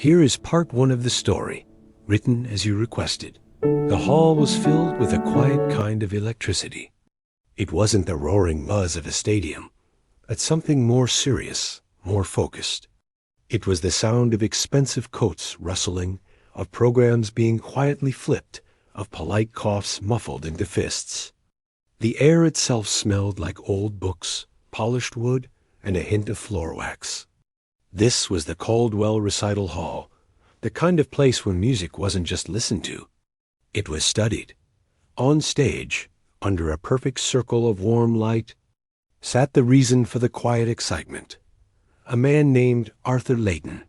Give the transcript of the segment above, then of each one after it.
Here is part one of the story, written as you requested. The hall was filled with a quiet kind of electricity. It wasn't the roaring buzz of a stadium, but something more serious, more focused. It was the sound of expensive coats rustling, of programs being quietly flipped, of polite coughs muffled into fists. The air itself smelled like old books, polished wood, and a hint of floor wax. This was the Caldwell Recital Hall, the kind of place where music wasn't just listened to. It was studied. On stage, under a perfect circle of warm light, sat the reason for the quiet excitement, a man named Arthur Layton.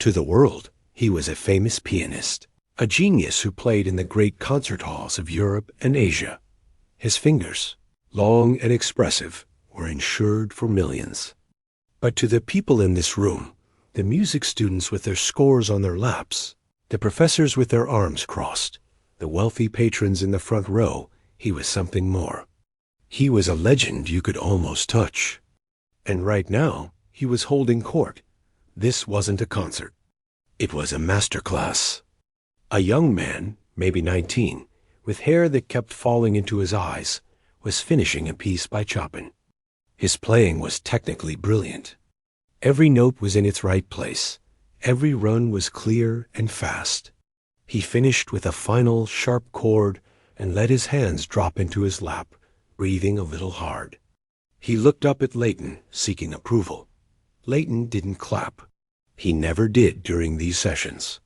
To the world, he was a famous pianist, a genius who played in the great concert halls of Europe and Asia. His fingers, long and expressive, were insured for millions. But to the people in this room, the music students with their scores on their laps, the professors with their arms crossed, the wealthy patrons in the front row, he was something more. He was a legend you could almost touch. And right now, he was holding court. This wasn't a concert. It was a master class. A young man, maybe 19, with hair that kept falling into his eyes, was finishing a piece by Chopin. His playing was technically brilliant. Every note was in its right place. Every run was clear and fast. He finished with a final sharp chord and let his hands drop into his lap, breathing a little hard. He looked up at Layton, seeking approval. Layton didn't clap. He never did during these sessions.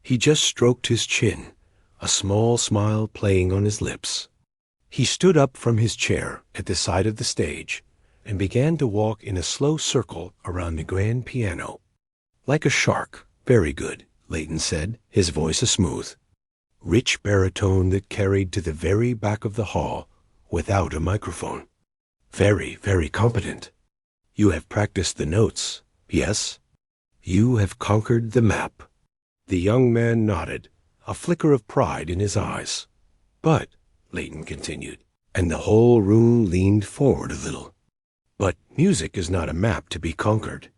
He just stroked his chin, a small smile playing on his lips. He stood up from his chair at the side of the stage and began to walk in a slow circle around the grand piano. Like a shark. Very good, Layton said, his voice a smooth, rich baritone that carried to the very back of the hall without a microphone. Very, very competent. You have practiced the notes, yes? You have conquered the map. The young man nodded, a flicker of pride in his eyes. But, Layton continued, and the whole room leaned forward a little. But music is not a map to be conquered.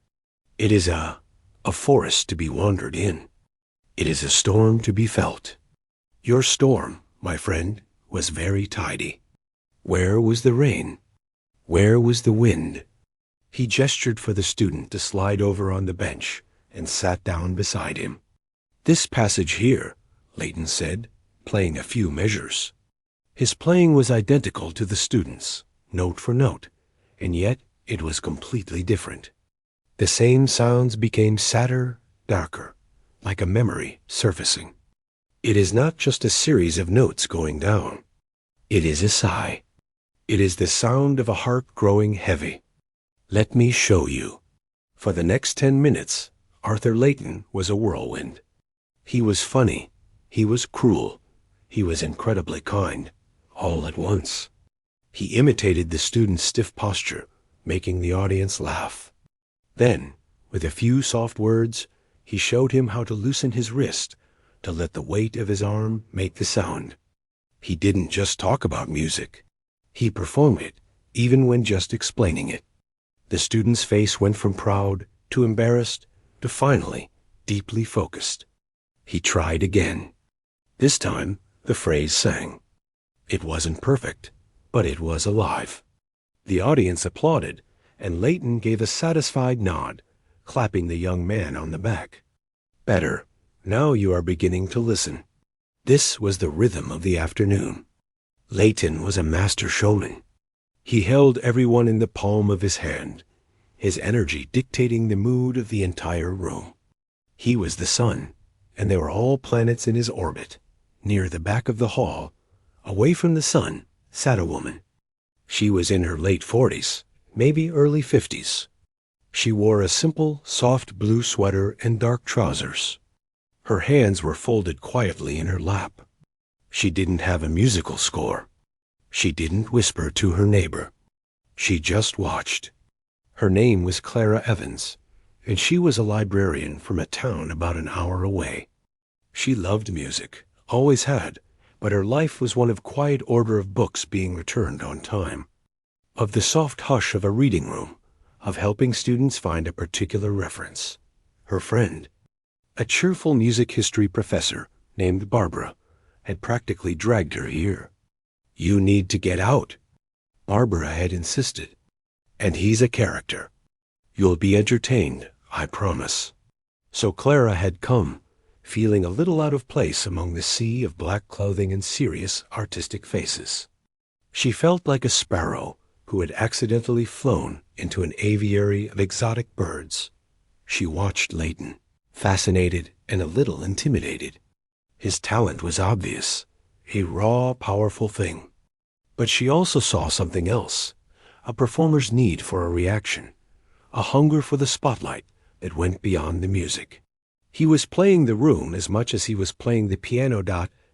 It is a forest to be wandered in. It is a storm to be felt. Your storm, my friend, was very tidy. Where was the rain? Where was the wind? He gestured for the student to slide over on the bench and sat down beside him. This passage here, Layton said, playing a few measures. His playing was identical to the student's, note for note, and yet it was completely different. The same sounds became sadder, darker, like a memory surfacing. It is not just a series of notes going down. It is a sigh. It is the sound of a heart growing heavy. Let me show you. For the next 10 minutes, Arthur Layton was a whirlwind. He was funny. He was cruel. He was incredibly kind, all at once. He imitated the student's stiff posture, making the audience laugh. Then, with a few soft words, he showed him how to loosen his wrist, to let the weight of his arm make the sound. He didn't just talk about music. He performed it, even when just explaining it. The student's face went from proud to embarrassed to finally deeply focused. He tried again. This time, the phrase sang. It wasn't perfect, but it was alive. The audience applauded, and Layton gave a satisfied nod, clapping the young man on the back. Better. Now you are beginning to listen. This was the rhythm of the afternoon. Layton was a master showman. He held everyone in the palm of his hand, his energy dictating the mood of the entire room. He was the sun, and there were all planets in his orbit. Near the back of the hall, away from the sun, sat a woman. She was in her late 40s, maybe early 50s. She wore a simple, soft blue sweater and dark trousers. Her hands were folded quietly in her lap. She didn't have a musical score. She didn't whisper to her neighbor. She just watched. Her name was Clara Evans, and she was a librarian from a town about an hour away. She loved music, always had, but her life was one of quiet order of books being returned on time, of the soft hush of a reading room, of helping students find a particular reference. Her friend. A cheerful music history professor named Barbara had practically dragged her here. "You need to get out," Barbara had insisted. "And he's a character. You'll be entertained, I promise." So Clara had come, feeling a little out of place among the sea of black clothing and serious, artistic faces. She felt like a sparrow who had accidentally flown into an aviary of exotic birds. She watched Leighton, fascinated and a little intimidated. His talent was obvious, a raw, powerful thing. But she also saw something else, a performer's need for a reaction, a hunger for the spotlight that went beyond the music. He was playing the room as much as he was playing the piano.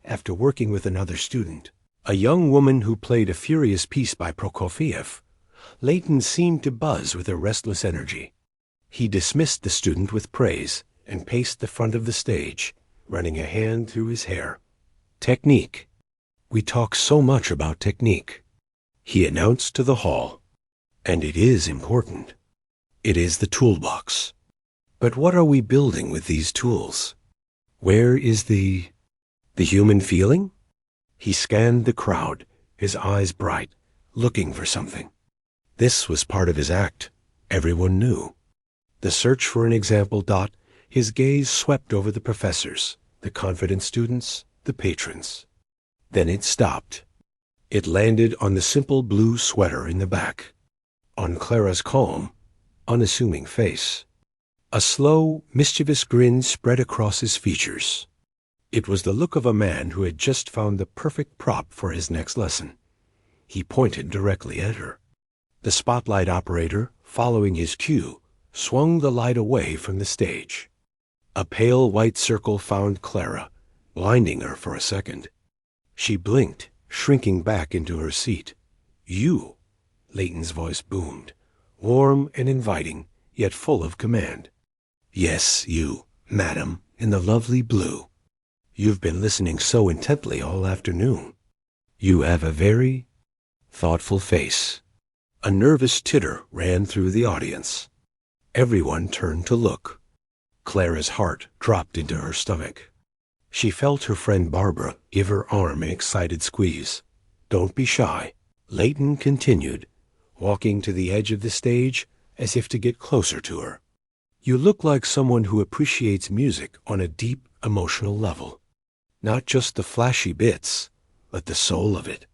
After working with another student, a young woman who played a furious piece by Prokofiev, Leighton seemed to buzz with a restless energy. He dismissed the student with praise and paced the front of the stage, running a hand through his hair. "Technique. We talk so much about technique," he announced to the hall. "And it is important. It is the toolbox. But what are we building with these tools? Where is the human feeling?" He scanned the crowd, his eyes bright, looking for something. This was part of his act, everyone knew. The search for an example. His gaze swept over the professors, the confident students, the patrons. Then it stopped. It landed on the simple blue sweater in the back, on Clara's calm, unassuming face. A slow, mischievous grin spread across his features. It was the look of a man who had just found the perfect prop for his next lesson. He pointed directly at her. The spotlight operator, following his cue, swung the light away from the stage. A pale white circle found Clara, blinding her for a second. She blinked, shrinking back into her seat. "You," Leighton's voice boomed, warm and inviting, yet full of command. "Yes, you, madam, in the lovely blue. You've been listening so intently all afternoon. You have a very thoughtful face." A nervous titter ran through the audience. Everyone turned to look. Clara's heart dropped into her stomach. She felt her friend Barbara give her arm an excited squeeze. "Don't be shy," Leighton continued, walking to the edge of the stage as if to get closer to her. "You look like someone who appreciates music on a deep emotional level. Not just the flashy bits, but the soul of it."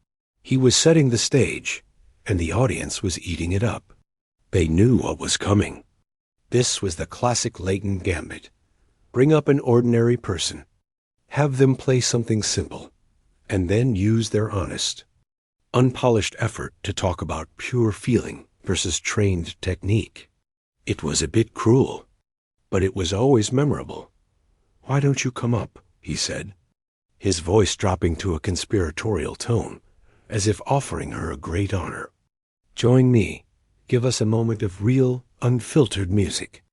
He was setting the stage, and the audience was eating it up. They knew what was coming. This was the classic Leighton gambit. Bring up an ordinary person, have them play something simple, and then use their honest, unpolished effort to talk about pure feeling versus trained technique. It was a bit cruel, but it was always memorable. "Why don't you come up?" he said, his voice dropping to a conspiratorial tone, as if offering her a great honor. "Join me. Give us a moment of real, unfiltered music.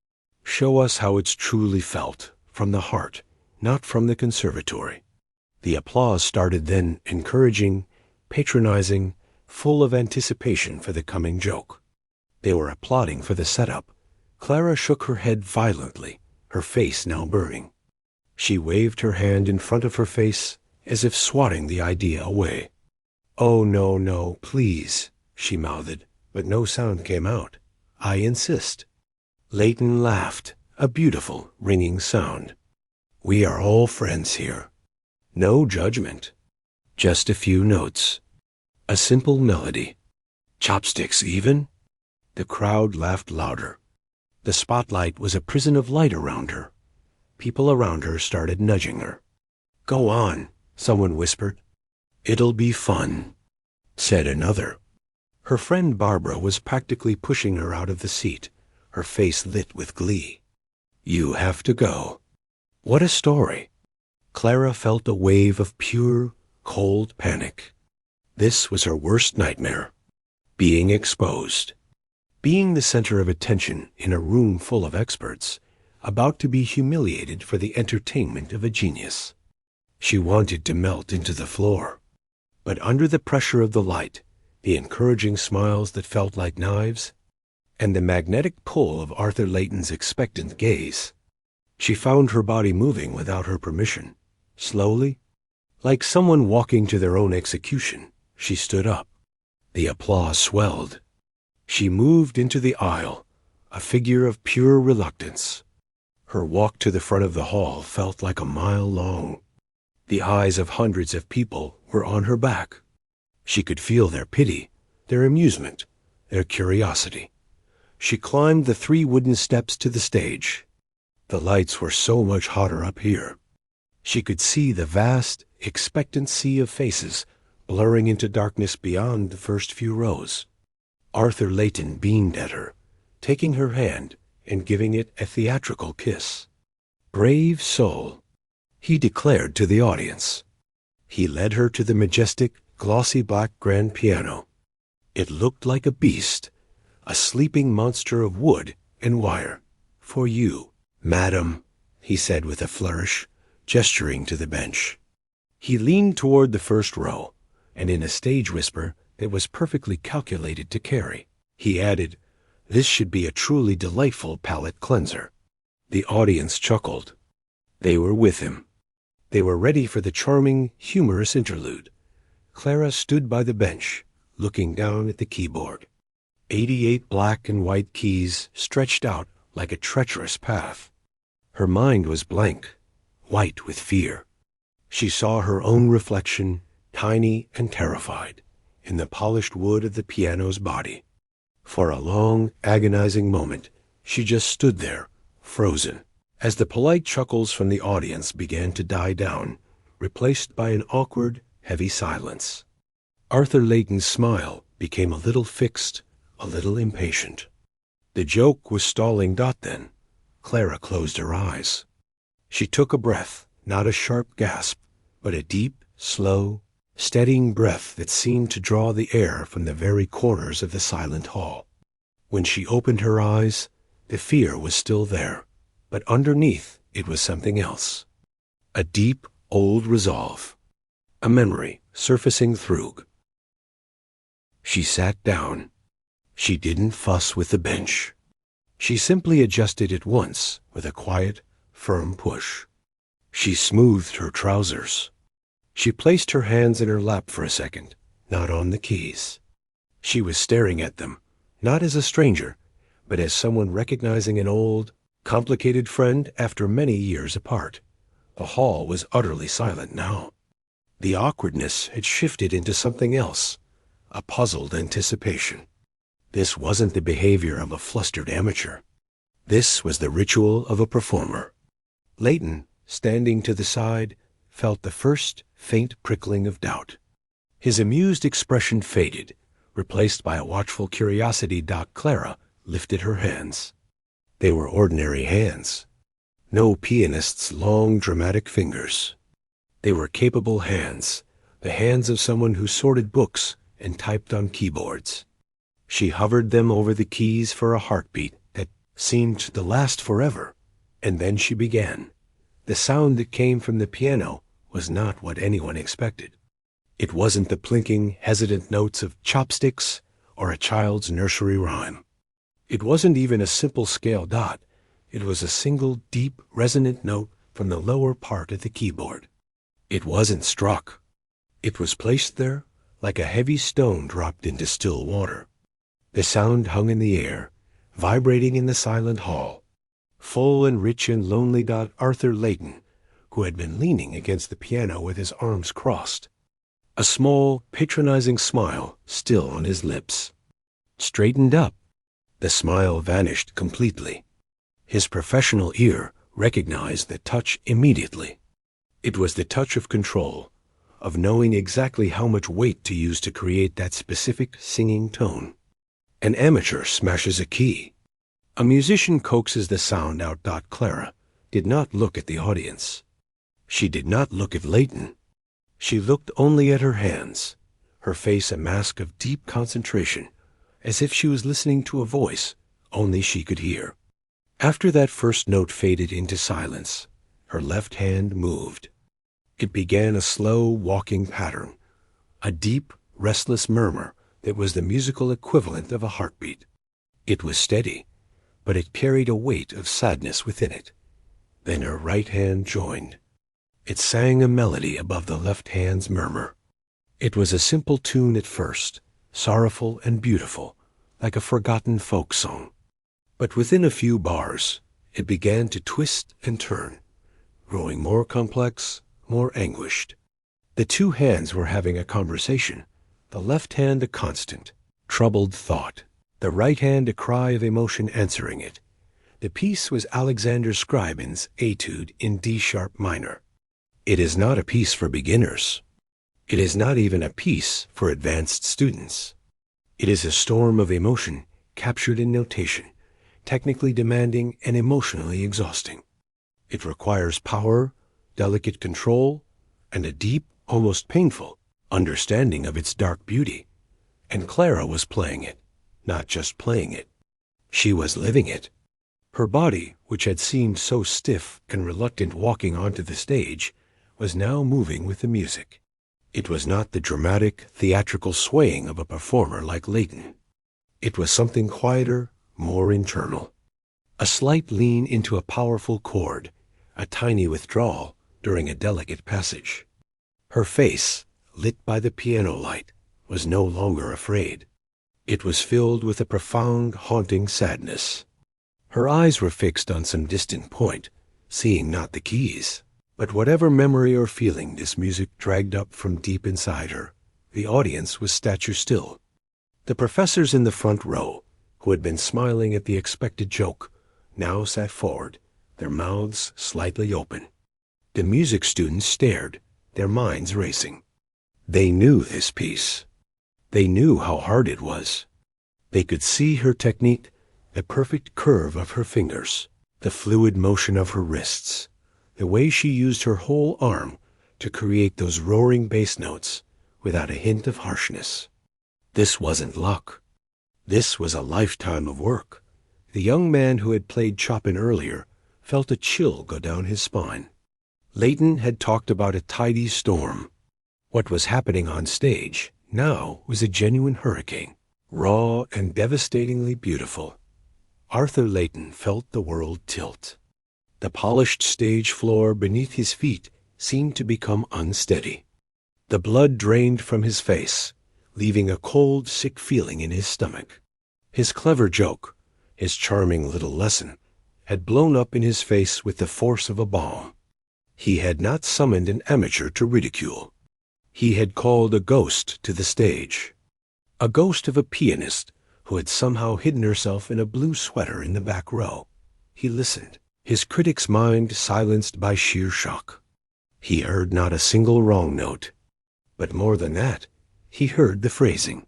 Show us how it's truly felt, from the heart, not from the conservatory." The applause started then, encouraging, patronizing, full of anticipation for the coming joke. They were applauding for the setup. Clara shook her head violently, her face now burning. She waved her hand in front of her face, as if swatting the idea away. "Oh, no, no, please," she mouthed, but no sound came out. "I insist." Leighton laughed, a beautiful, ringing sound. "We are all friends here. No judgment. Just a few notes. A simple melody. Chopsticks, even?" The crowd laughed louder. The spotlight was a prison of light around her. People around her started nudging her. "Go on," someone whispered. "It'll be fun," said another. Her friend Barbara was practically pushing her out of the seat, her face lit with glee. "You have to go." What a story! Clara felt a wave of pure, cold panic. This was her worst nightmare. Being exposed. Being the center of attention in a room full of experts, about to be humiliated for the entertainment of a genius. She wanted to melt into the floor. But under the pressure of the light, the encouraging smiles that felt like knives, and the magnetic pull of Arthur Leighton's expectant gaze, She found her body moving without her permission. Slowly, like someone walking to their own execution, she stood up. The applause swelled. She moved into the aisle, a figure of pure reluctance. Her walk to the front of the hall felt like a mile long. The eyes of hundreds of people were on her back. She could feel their pity, their amusement, their curiosity. She climbed the 3 wooden steps to the stage. The lights were so much hotter up here. She could see the vast, expectant sea of faces blurring into darkness beyond the first few rows. Arthur Layton beamed at her, taking her hand and giving it a theatrical kiss. Brave soul, he declared to the audience. He led her to the majestic, glossy black grand piano. It looked like a beast, a sleeping monster of wood and wire. For you, madam, he said with a flourish, gesturing to the bench. He leaned toward the first row, and in a stage whisper that was perfectly calculated to carry, he added, "This should be a truly delightful palate cleanser." The audience chuckled. They were with him. They were ready for the charming, humorous interlude. Clara stood by the bench, looking down at the keyboard. 88 black and white keys stretched out like a treacherous path. Her mind was blank, white with fear. She saw her own reflection, tiny and terrified, in the polished wood of the piano's body. For a long, agonizing moment, she just stood there, frozen, as the polite chuckles from the audience began to die down, replaced by an awkward, heavy silence. Arthur Layton's smile became a little fixed, a little impatient. The joke was stalling then. Clara closed her eyes. She took a breath, not a sharp gasp, but a deep, slow, steadying breath that seemed to draw the air from the very corners of the silent hall. When she opened her eyes, the fear was still there, but underneath it was something else. A deep, old resolve. A memory surfacing through. She sat down. She didn't fuss with the bench. She simply adjusted it once with a quiet, firm push. She smoothed her trousers. She placed her hands in her lap for a second, not on the keys. She was staring at them, not as a stranger, but as someone recognizing an old, complicated friend after many years apart. The hall was utterly silent now. The awkwardness had shifted into something else, a puzzled anticipation. This wasn't the behavior of a flustered amateur. This was the ritual of a performer. Layton, standing to the side, felt the first faint prickling of doubt. His amused expression faded, replaced by a watchful curiosity. Clara lifted her hands. They were ordinary hands. No pianist's long, dramatic fingers. They were capable hands, the hands of someone who sorted books and typed on keyboards. She hovered them over the keys for a heartbeat that seemed to last forever, and then she began. The sound that came from the piano was not what anyone expected. It wasn't the plinking, hesitant notes of chopsticks or a child's nursery rhyme. It wasn't even a simple scale dot. It was a single, deep, resonant note from the lower part of the keyboard. It wasn't struck. It was placed there like a heavy stone dropped into still water. The sound hung in the air, vibrating in the silent hall. Full and rich and lonely. Arthur Layton, who had been leaning against the piano with his arms crossed, a small, patronizing smile still on his lips, straightened up. The smile vanished completely. His professional ear recognized the touch immediately. It was the touch of control, of knowing exactly how much weight to use to create that specific singing tone. An amateur smashes a key. A musician coaxes the sound out. Clara did not look at the audience. She did not look at Layton. She looked only at her hands, her face a mask of deep concentration, as if she was listening to a voice only she could hear. After that first note faded into silence, her left hand moved. It began a slow walking pattern, a deep, restless murmur that was the musical equivalent of a heartbeat. It was steady, but it carried a weight of sadness within it. Then her right hand joined. It sang a melody above the left hand's murmur. It was a simple tune at first, sorrowful and beautiful, like a forgotten folk song. But within a few bars, it began to twist and turn, growing more complex, more anguished. The two hands were having a conversation, the left hand a constant, troubled thought, the right hand a cry of emotion answering it. The piece was Alexander Scriabin's Etude in D-sharp minor. It is not a piece for beginners. It is not even a piece for advanced students. It is a storm of emotion captured in notation, technically demanding and emotionally exhausting. It requires power, delicate control, and a deep, almost painful, understanding of its dark beauty. And Clara was playing it, not just playing it. She was living it. Her body, which had seemed so stiff and reluctant walking onto the stage, was now moving with the music. It was not the dramatic, theatrical swaying of a performer like Leighton. It was something quieter, more internal. A slight lean into a powerful chord, a tiny withdrawal during a delicate passage. Her face, lit by the piano light, was no longer afraid. It was filled with a profound, haunting sadness. Her eyes were fixed on some distant point, seeing not the keys. But whatever memory or feeling this music dragged up from deep inside her, the audience was statue still. The professors in the front row, who had been smiling at the expected joke, now sat forward, their mouths slightly open. The music students stared, their minds racing. They knew this piece. They knew how hard it was. They could see her technique, the perfect curve of her fingers, the fluid motion of her wrists, the way she used her whole arm to create those roaring bass notes without a hint of harshness. This wasn't luck. This was a lifetime of work. The young man who had played Chopin earlier felt a chill go down his spine. Leighton had talked about a tidy storm. What was happening on stage now was a genuine hurricane, raw and devastatingly beautiful. Arthur Leighton felt the world tilt. The polished stage floor beneath his feet seemed to become unsteady. The blood drained from his face, leaving a cold, sick feeling in his stomach. His clever joke, his charming little lesson, had blown up in his face with the force of a bomb. He had not summoned an amateur to ridicule. He had called a ghost to the stage. A ghost of a pianist who had somehow hidden herself in a blue sweater in the back row. He listened, his critic's mind silenced by sheer shock. He heard not a single wrong note. But more than that, he heard the phrasing.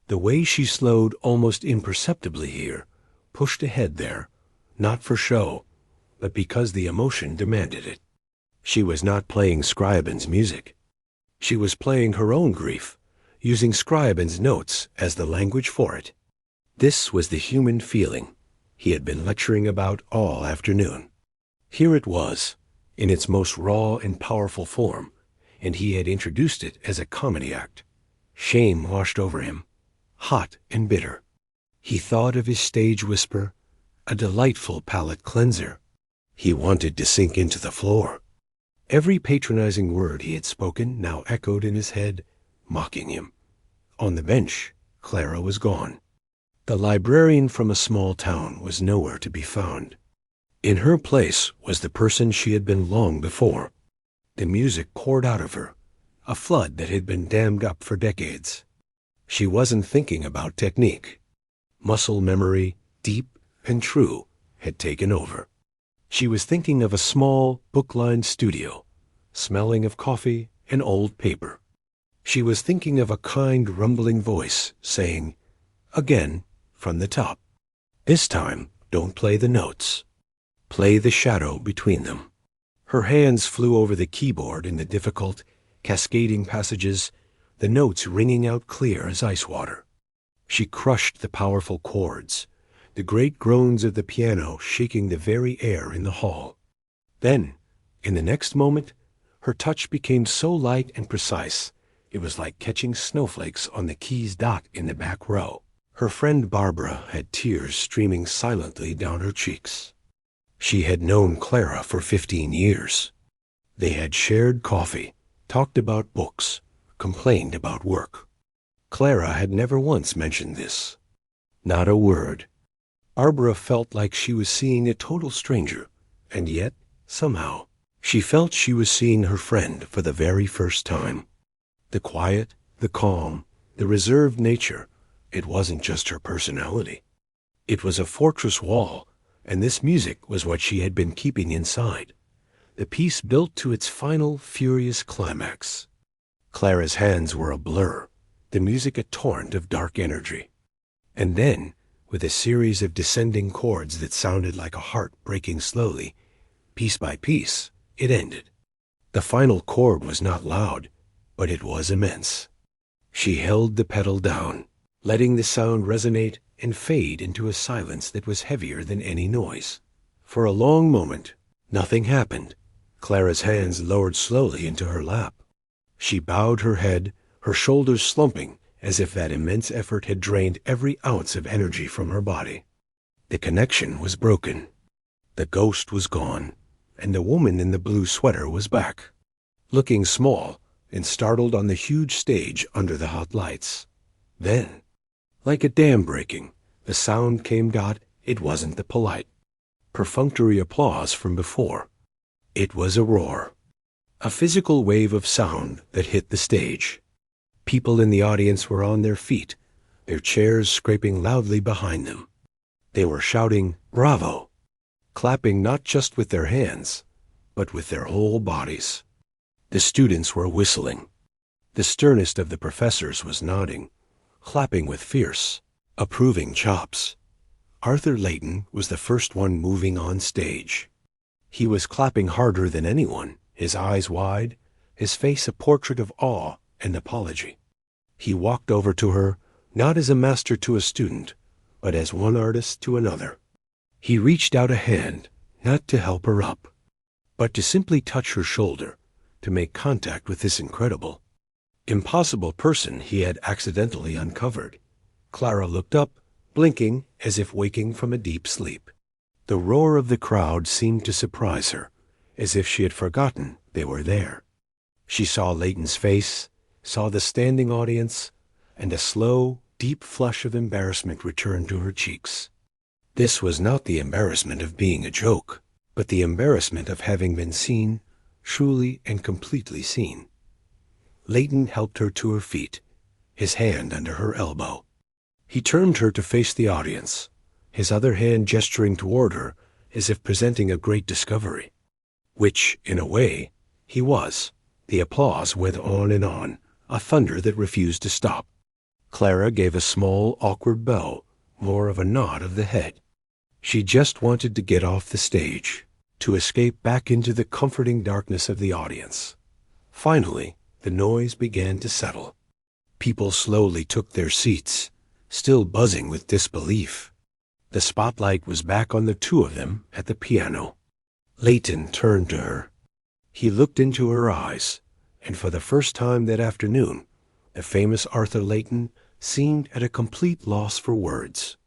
The way she slowed almost imperceptibly here, pushed ahead there, not for show, but because the emotion demanded it. She was not playing Scriabin's music. She was playing her own grief, using Scriabin's notes as the language for it. This was the human feeling he had been lecturing about all afternoon. Here it was, in its most raw and powerful form, and he had introduced it as a comedy act. Shame washed over him, hot and bitter. He thought of his stage whisper, a delightful palate cleanser. He wanted to sink into the floor. Every patronizing word he had spoken now echoed in his head, mocking him. On the bench, Clara was gone. The librarian from a small town was nowhere to be found. In her place was the person she had been long before. The music poured out of her, a flood that had been dammed up for decades. She wasn't thinking about technique. Muscle memory, deep and true, had taken over. She was thinking of a small, book-lined studio, smelling of coffee and old paper. She was thinking of a kind, rumbling voice saying, again, from the top, this time, don't play the notes. Play the shadow between them. Her hands flew over the keyboard in the difficult, cascading passages, the notes ringing out clear as ice water. She crushed the powerful chords, the great groans of the piano shaking the very air in the hall. Then, in the next moment, her touch became so light and precise, it was like catching snowflakes on the keys dot in the back row. Her friend Barbara had tears streaming silently down her cheeks. She had known Clara for 15 years. They had shared coffee, talked about books, complained about work. Clara had never once mentioned this. Not a word. Barbara felt like she was seeing a total stranger, and yet, somehow, she felt she was seeing her friend for the very first time. The quiet, the calm, the reserved nature, it wasn't just her personality. It was a fortress wall, and this music was what she had been keeping inside. The piece built to its final furious climax. Clara's hands were a blur, the music a torrent of dark energy. And then, with a series of descending chords that sounded like a heart breaking slowly, piece by piece, it ended. The final chord was not loud, but it was immense. She held the pedal down, letting the sound resonate and fade into a silence that was heavier than any noise. For a long moment, nothing happened. Clara's hands lowered slowly into her lap. She bowed her head, her shoulders slumping, as if that immense effort had drained every ounce of energy from her body. The connection was broken. The ghost was gone, and the woman in the blue sweater was back, looking small and startled on the huge stage under the hot lights. Then, like a dam breaking, the sound came. It wasn't the polite, perfunctory applause from before. It was a roar, a physical wave of sound that hit the stage. People in the audience were on their feet, their chairs scraping loudly behind them. They were shouting, "Bravo!" clapping not just with their hands, but with their whole bodies. The students were whistling. The sternest of the professors was nodding, clapping with fierce, approving chops. Arthur Layton was the first one moving on stage. He was clapping harder than anyone, his eyes wide, his face a portrait of awe and apology. He walked over to her, not as a master to a student, but as one artist to another. He reached out a hand, not to help her up, but to simply touch her shoulder, to make contact with this incredible, impossible person he had accidentally uncovered. Clara looked up, blinking as if waking from a deep sleep. The roar of the crowd seemed to surprise her, as if she had forgotten they were there. She saw Layton's face, saw the standing audience, and a slow, deep flush of embarrassment returned to her cheeks. This was not the embarrassment of being a joke, but the embarrassment of having been seen, truly and completely seen. Layton helped her to her feet, his hand under her elbow. He turned her to face the audience, his other hand gesturing toward her as if presenting a great discovery. Which, in a way, he was. The applause went on, a thunder that refused to stop. Clara gave a small, awkward bow, more of a nod of the head. She just wanted to get off the stage, to escape back into the comforting darkness of the audience. Finally, the noise began to settle. People slowly took their seats, still buzzing with disbelief. The spotlight was back on the two of them at the piano. Layton turned to her. He looked into her eyes, and for the first time that afternoon, the famous Arthur Layton seemed at a complete loss for words.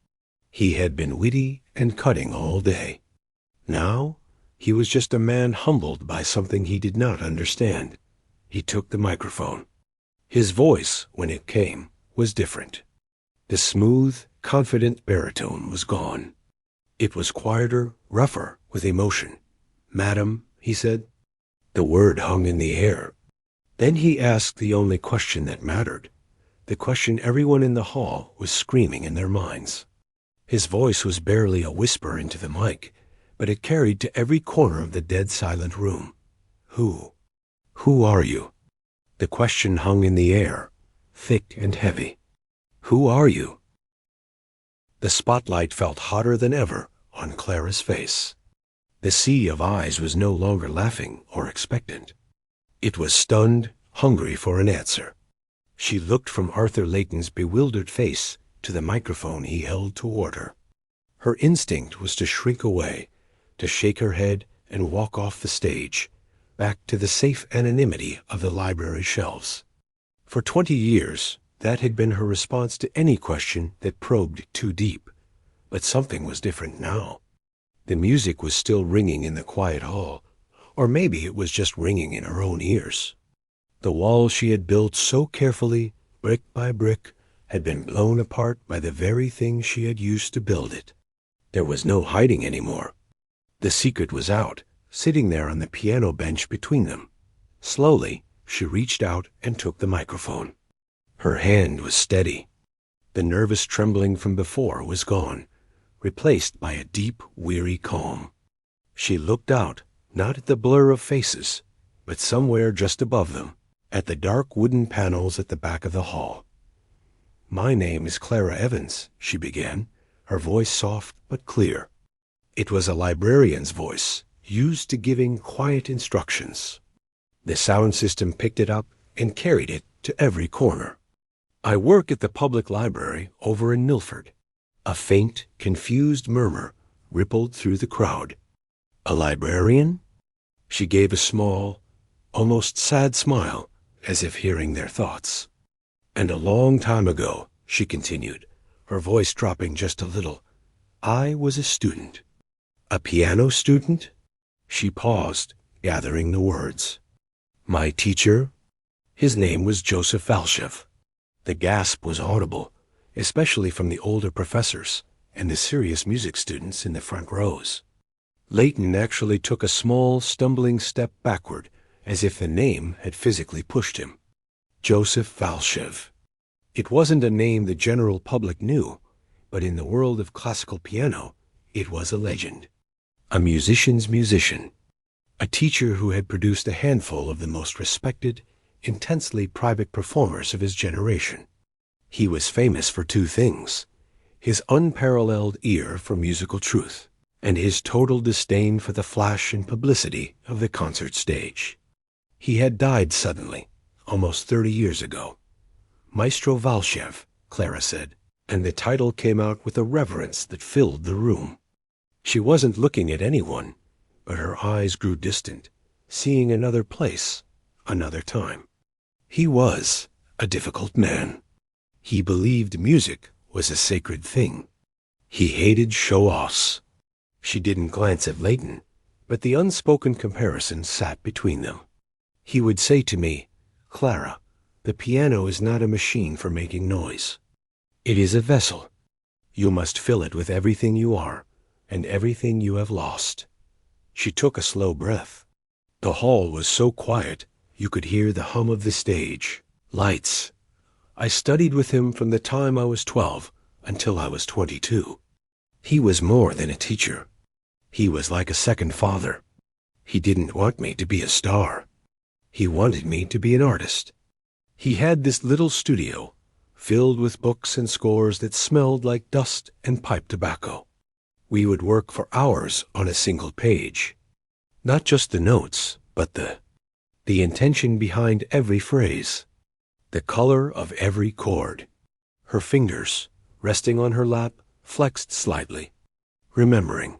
He had been witty and cutting all day. Now, he was just a man humbled by something he did not understand. He took the microphone. His voice, when it came, was different. The smooth, confident baritone was gone. It was quieter, rougher, with emotion. "Madam," he said. The word hung in the air. Then he asked the only question that mattered, the question everyone in the hall was screaming in their minds. His voice was barely a whisper into the mic, but it carried to every corner of the dead silent room. Who are you?" The question hung in the air, thick and heavy. "Who are you?" The spotlight felt hotter than ever on Clara's face. The sea of eyes was no longer laughing or expectant. It was stunned, hungry for an answer. She looked from Arthur Layton's bewildered face to the microphone he held toward her. Her instinct was to shrink away, to shake her head and walk off the stage, back to the safe anonymity of the library shelves. For 20 years, that had been her response to any question that probed too deep. But something was different now. The music was still ringing in the quiet hall, or maybe it was just ringing in her own ears. The wall she had built so carefully, brick by brick, had been blown apart by the very thing she had used to build it. There was no hiding anymore. The secret was out, sitting there on the piano bench between them. Slowly, she reached out and took the microphone. Her hand was steady. The nervous trembling from before was gone, replaced by a deep, weary calm. She looked out, not at the blur of faces, but somewhere just above them, at the dark wooden panels at the back of the hall. "My name is Clara Evans," she began, her voice soft but clear. It was a librarian's voice, used to giving quiet instructions. The sound system picked it up and carried it to every corner. "I work at the public library over in Milford." A faint, confused murmur rippled through the crowd. "A librarian?" She gave a small, almost sad smile, as if hearing their thoughts. "And a long time ago," she continued, her voice dropping just a little, "I was a student." "A piano student?" She paused, gathering the words. "My teacher?" His name was Joseph Valchev. The gasp was audible, especially from the older professors and the serious music students in the front rows. Leighton actually took a small, stumbling step backward, as if the name had physically pushed him. Joseph Valchev. It wasn't a name the general public knew, but in the world of classical piano, it was a legend. A musician's musician. A teacher who had produced a handful of the most respected, intensely private performers of his generation. He was famous for two things: his unparalleled ear for musical truth, and his total disdain for the flash and publicity of the concert stage. He had died suddenly, almost 30 years ago. Maestro Valchev, Clara said, and the title came out with a reverence that filled the room. She wasn't looking at anyone, but her eyes grew distant, seeing another place, another time. He was a difficult man. He believed music was a sacred thing. He hated show-offs. She didn't glance at Leighton, but the unspoken comparison sat between them. He would say to me, "Clara, the piano is not a machine for making noise. It is a vessel. You must fill it with everything you are and everything you have lost." She took a slow breath. The hall was so quiet you could hear the hum of the stage, lights. I studied with him from the time I was 12 until I was 22. He was more than a teacher. He was like a second father. He didn't want me to be a star. He wanted me to be an artist. He had this little studio, filled with books and scores that smelled like dust and pipe tobacco. We would work for hours on a single page. Not just the notes, but the intention behind every phrase, the color of every chord. Her fingers, resting on her lap, flexed slightly. "Remembering,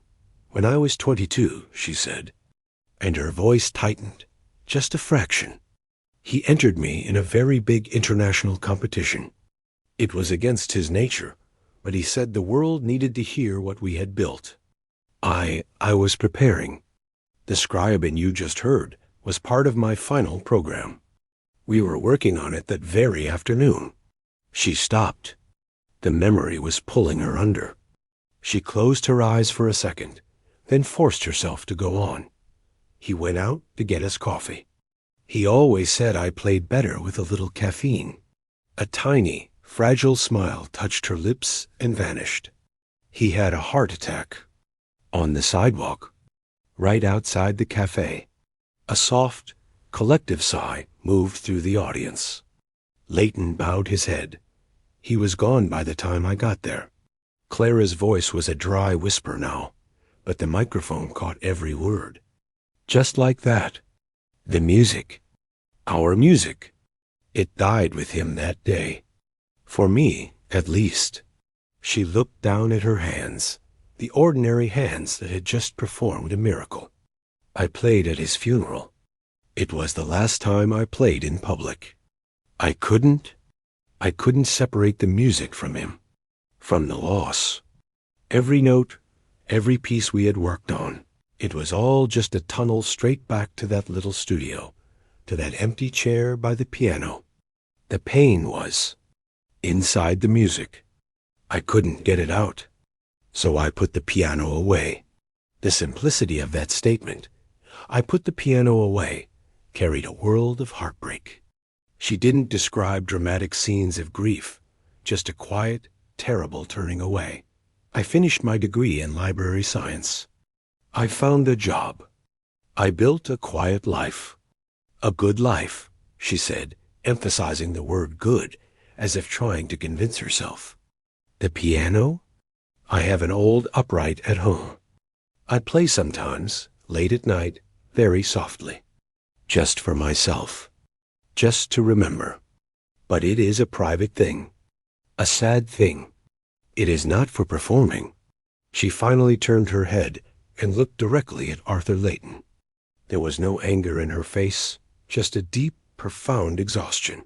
when I was 22, she said, and her voice tightened, just a fraction. He entered me in a very big international competition. It was against his nature, but he said the world needed to hear what we had built. I was preparing. The scriabin you just heard was part of my final program. We were working on it that very afternoon." She stopped. The memory was pulling her under. She closed her eyes for a second, then forced herself to go on. "He went out to get us coffee. He always said I played better with a little caffeine." A tiny, fragile smile touched her lips and vanished. "He had a heart attack." On the sidewalk, right outside the cafe, a soft, collective sigh moved through the audience. Leighton bowed his head. He was gone by the time I got there. Clara's voice was a dry whisper now, but the microphone caught every word. Just like that. The music. Our music. It died with him that day. For me, at least. She looked down at her hands, the ordinary hands that had just performed a miracle. I played at his funeral. It was the last time I played in public. I couldn't separate the music from him, from the loss. Every note, every piece we had worked on. It was all just a tunnel straight back to that little studio, to that empty chair by the piano. The pain was inside the music. I couldn't get it out, so I put the piano away. The simplicity of that statement, "I put the piano away," carried a world of heartbreak. She didn't describe dramatic scenes of grief, just a quiet, terrible turning away. I finished my degree in library science. I found a job. I built a quiet life. A good life, she said, emphasizing the word good, as if trying to convince herself. The piano? I have an old upright at home. I play sometimes, late at night, very softly. Just for myself. Just to remember. But it is a private thing. A sad thing. It is not for performing. She finally turned her head and looked directly at Arthur Layton. There was no anger in her face, just a deep, profound exhaustion.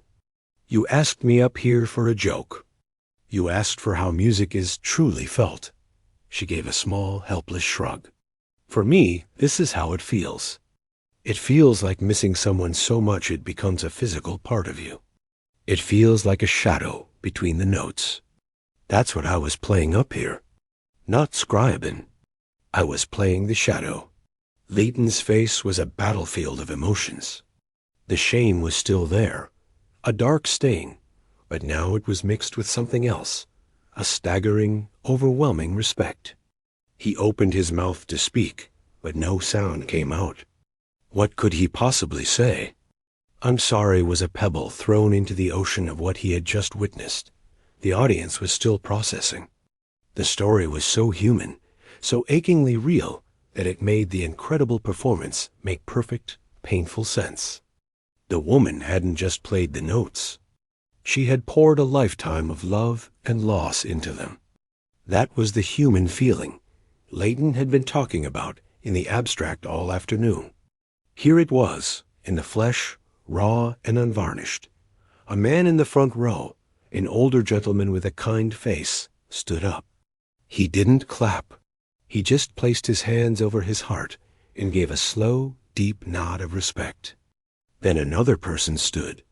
You asked me up here for a joke. You asked for how music is truly felt. She gave a small, helpless shrug. For me, this is how it feels. It feels like missing someone so much it becomes a physical part of you. It feels like a shadow between the notes. That's what I was playing up here. Not scribing. I was playing the shadow. Layton's face was a battlefield of emotions. The shame was still there, a dark stain, but now it was mixed with something else, a staggering, overwhelming respect. He opened his mouth to speak, but no sound came out. What could he possibly say? "I'm sorry" was a pebble thrown into the ocean of what he had just witnessed. The audience was still processing. The story was so human, so achingly real, that it made the incredible performance make perfect, painful sense. The woman hadn't just played the notes. She had poured a lifetime of love and loss into them. That was the human feeling Layton had been talking about in the abstract all afternoon. Here it was, in the flesh, raw and unvarnished. A man in the front row, an older gentleman with a kind face, stood up. He didn't clap. He just placed his hands over his heart and gave a slow, deep nod of respect. Then another person stood,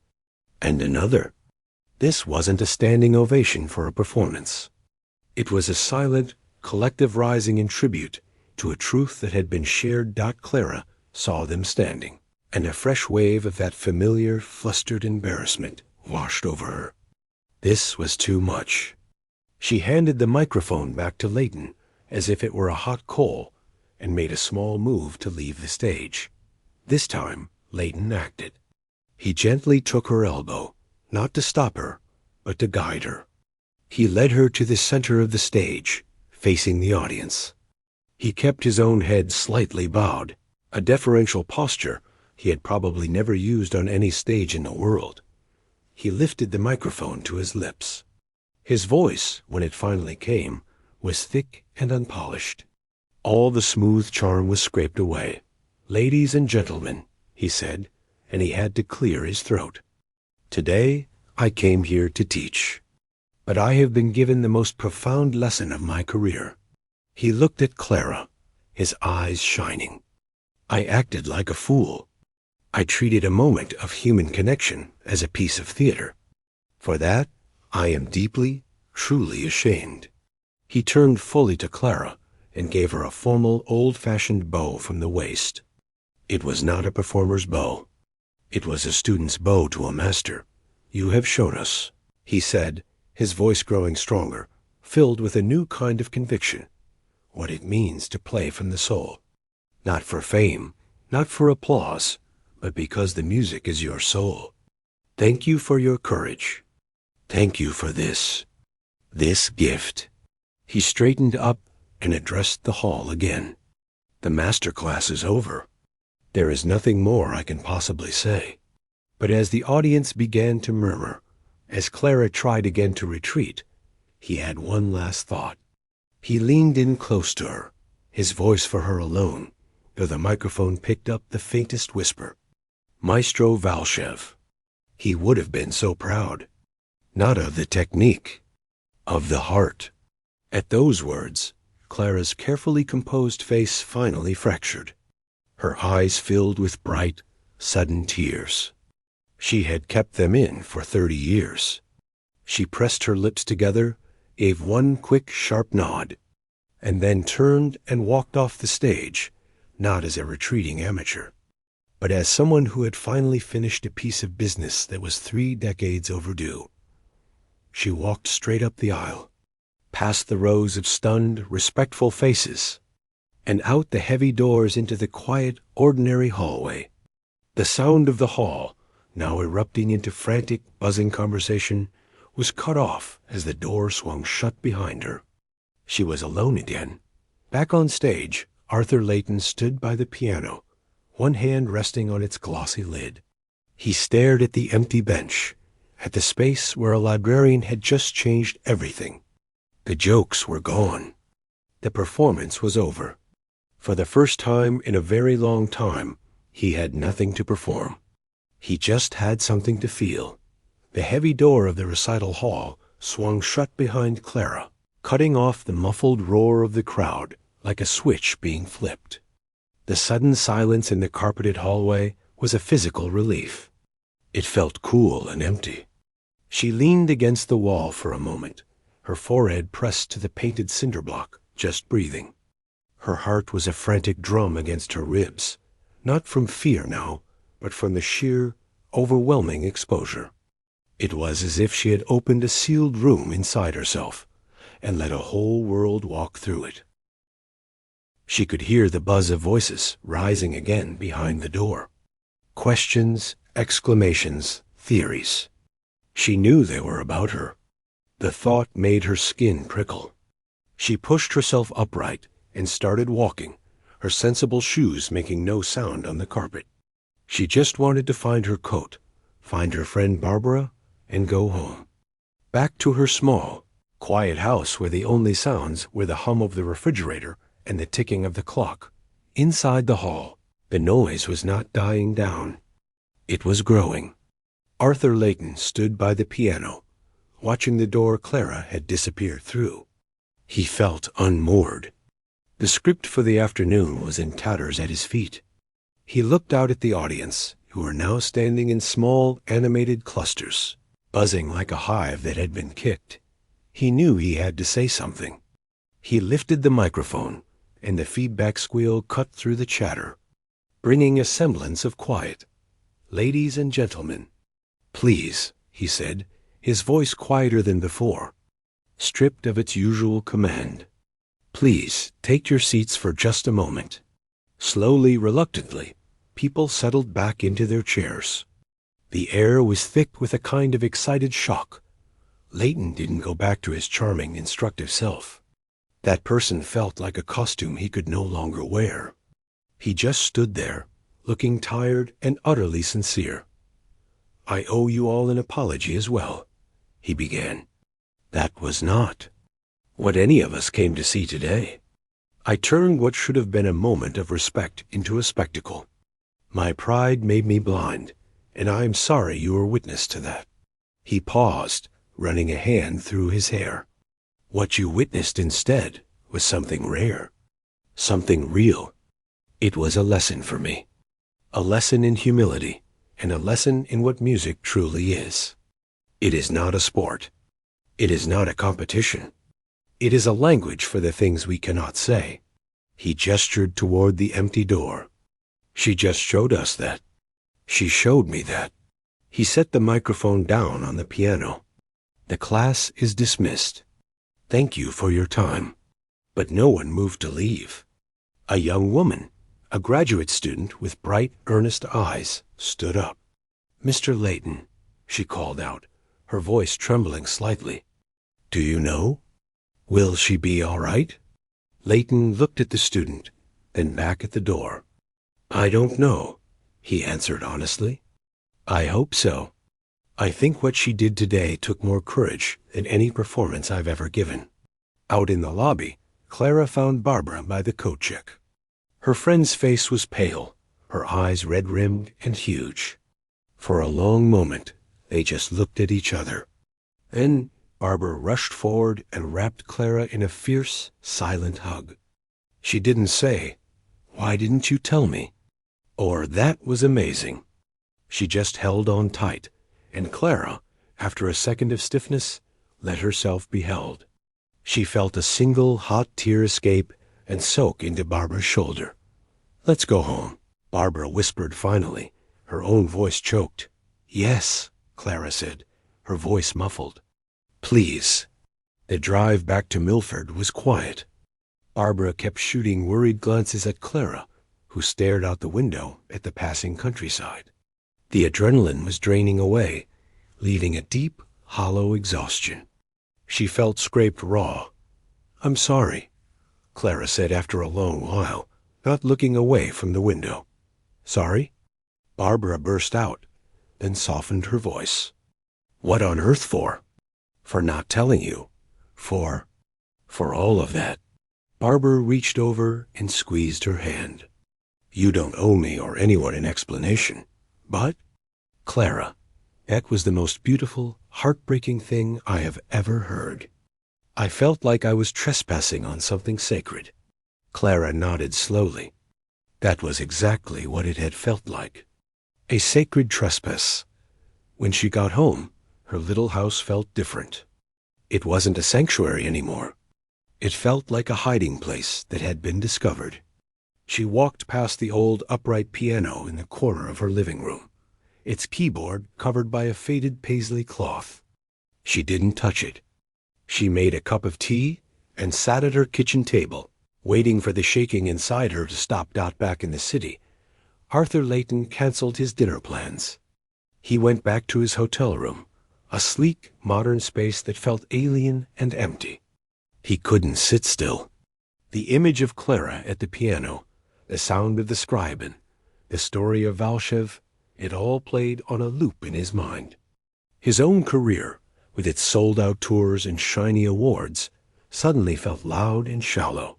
and another. This wasn't a standing ovation for a performance. It was a silent, collective rising in tribute to a truth that had been shared. Clara saw them standing, and a fresh wave of that familiar, flustered embarrassment washed over her. This was too much. She handed the microphone back to Layton as if it were a hot coal, and made a small move to leave the stage. This time, Layton acted. He gently took her elbow, not to stop her, but to guide her. He led her to the center of the stage, facing the audience. He kept his own head slightly bowed, a deferential posture he had probably never used on any stage in the world. He lifted the microphone to his lips. His voice, when it finally came, was thick and unpolished. All the smooth charm was scraped away. "Ladies and gentlemen," he said, and he had to clear his throat. "Today, I came here to teach. But I have been given the most profound lesson of my career." He looked at Clara, his eyes shining. "I acted like a fool. I treated a moment of human connection as a piece of theater. For that, I am deeply, truly ashamed." He turned fully to Clara and gave her a formal, old-fashioned bow from the waist. It was not a performer's bow. It was a student's bow to a master. "You have shown us," he said, his voice growing stronger, filled with a new kind of conviction, "what it means to play from the soul. Not for fame, not for applause, but because the music is your soul. Thank you for your courage. Thank you for this gift." He straightened up and addressed the hall again. "The master class is over. There is nothing more I can possibly say." But as the audience began to murmur, as Clara tried again to retreat, he had one last thought. He leaned in close to her, his voice for her alone, though the microphone picked up the faintest whisper. "Maestro Valchev." He would have been so proud. Not of the technique, of the heart. At those words, Clara's carefully composed face finally fractured. Her eyes filled with bright, sudden tears. She had kept them in for 30 years. She pressed her lips together, gave one quick, sharp nod, and then turned and walked off the stage, not as a retreating amateur, but as someone who had finally finished a piece of business that was 3 decades overdue. She walked straight up the aisle, past the rows of stunned, respectful faces, and out the heavy doors into the quiet, ordinary hallway. The sound of the hall, now erupting into frantic, buzzing conversation, was cut off as the door swung shut behind her. She was alone again. Back on stage, Arthur Layton stood by the piano, one hand resting on its glossy lid. He stared at the empty bench, at the space where a librarian had just changed everything. The jokes were gone. The performance was over. For the first time in a very long time, he had nothing to perform. He just had something to feel. The heavy door of the recital hall swung shut behind Clara, cutting off the muffled roar of the crowd like a switch being flipped. The sudden silence in the carpeted hallway was a physical relief. It felt cool and empty. She leaned against the wall for a moment, her forehead pressed to the painted cinder block, just breathing. Her heart was a frantic drum against her ribs, not from fear now, but from the sheer, overwhelming exposure. It was as if she had opened a sealed room inside herself and let a whole world walk through it. She could hear the buzz of voices rising again behind the door. Questions, exclamations, theories. She knew they were about her. The thought made her skin prickle. She pushed herself upright and started walking, her sensible shoes making no sound on the carpet. She just wanted to find her coat, find her friend Barbara, and go home. Back to her small, quiet house where the only sounds were the hum of the refrigerator and the ticking of the clock. Inside the hall, the noise was not dying down. It was growing. Arthur Layton stood by the piano, watching the door Clara had disappeared through. He felt unmoored. The script for the afternoon was in tatters at his feet. He looked out at the audience, who were now standing in small, animated clusters, buzzing like a hive that had been kicked. He knew he had to say something. He lifted the microphone, and the feedback squeal cut through the chatter, bringing a semblance of quiet. "Ladies and gentlemen, please," he said, his voice quieter than before, stripped of its usual command. "Please take your seats for just a moment." Slowly, reluctantly, people settled back into their chairs. The air was thick with a kind of excited shock. Layton didn't go back to his charming, instructive self. That person felt like a costume he could no longer wear. He just stood there, looking tired and utterly sincere. "I owe you all an apology as well," he began. "That was not what any of us came to see today. I turned what should have been a moment of respect into a spectacle. My pride made me blind, and I am sorry you were witness to that." He paused, running a hand through his hair. "What you witnessed instead was something rare, something real. It was a lesson for me, a lesson in humility, and a lesson in what music truly is. It is not a sport. It is not a competition. It is a language for the things we cannot say." He gestured toward the empty door. "She just showed us that. She showed me that." He set the microphone down on the piano. "The class is dismissed. Thank you for your time." But no one moved to leave. A young woman, a graduate student with bright, earnest eyes, stood up. "Mr. Layton," she called out, her voice trembling slightly. "Do you know? Will she be all right?" Layton looked at the student, then back at the door. "I don't know," he answered honestly. "I hope so. I think what she did today took more courage than any performance I've ever given." Out in the lobby, Clara found Barbara by the coat check. Her friend's face was pale, her eyes red-rimmed and huge. For a long moment, they just looked at each other. Then Barbara rushed forward and wrapped Clara in a fierce, silent hug. She didn't say, "Why didn't you tell me?" or "That was amazing." She just held on tight, and Clara, after a second of stiffness, let herself be held. She felt a single hot tear escape and soak into Barbara's shoulder. "Let's go home," Barbara whispered finally, her own voice choked. "Yes," Clara said, her voice muffled. "Please." The drive back to Milford was quiet. Barbara kept shooting worried glances at Clara, who stared out the window at the passing countryside. The adrenaline was draining away, leaving a deep, hollow exhaustion. She felt scraped raw. "I'm sorry," Clara said after a long while, not looking away from the window. "Sorry?" Barbara burst out, then softened her voice. "What on earth for?" "For not telling you. For all of that." Barbara reached over and squeezed her hand. "You don't owe me or anyone an explanation. But, Clara, that was the most beautiful, heartbreaking thing I have ever heard. I felt like I was trespassing on something sacred." Clara nodded slowly. That was exactly what it had felt like. A sacred trespass. When she got home, her little house felt different. It wasn't a sanctuary anymore. It felt like a hiding place that had been discovered. She walked past the old upright piano in the corner of her living room, its keyboard covered by a faded paisley cloth. She didn't touch it. She made a cup of tea and sat at her kitchen table, waiting for the shaking inside her to stop. Back in the city, Arthur Layton canceled his dinner plans. He went back to his hotel room, a sleek, modern space that felt alien and empty. He couldn't sit still. The image of Clara at the piano, the sound of the scribe, the story of Valchev, it all played on a loop in his mind. His own career, with its sold-out tours and shiny awards, suddenly felt loud and shallow.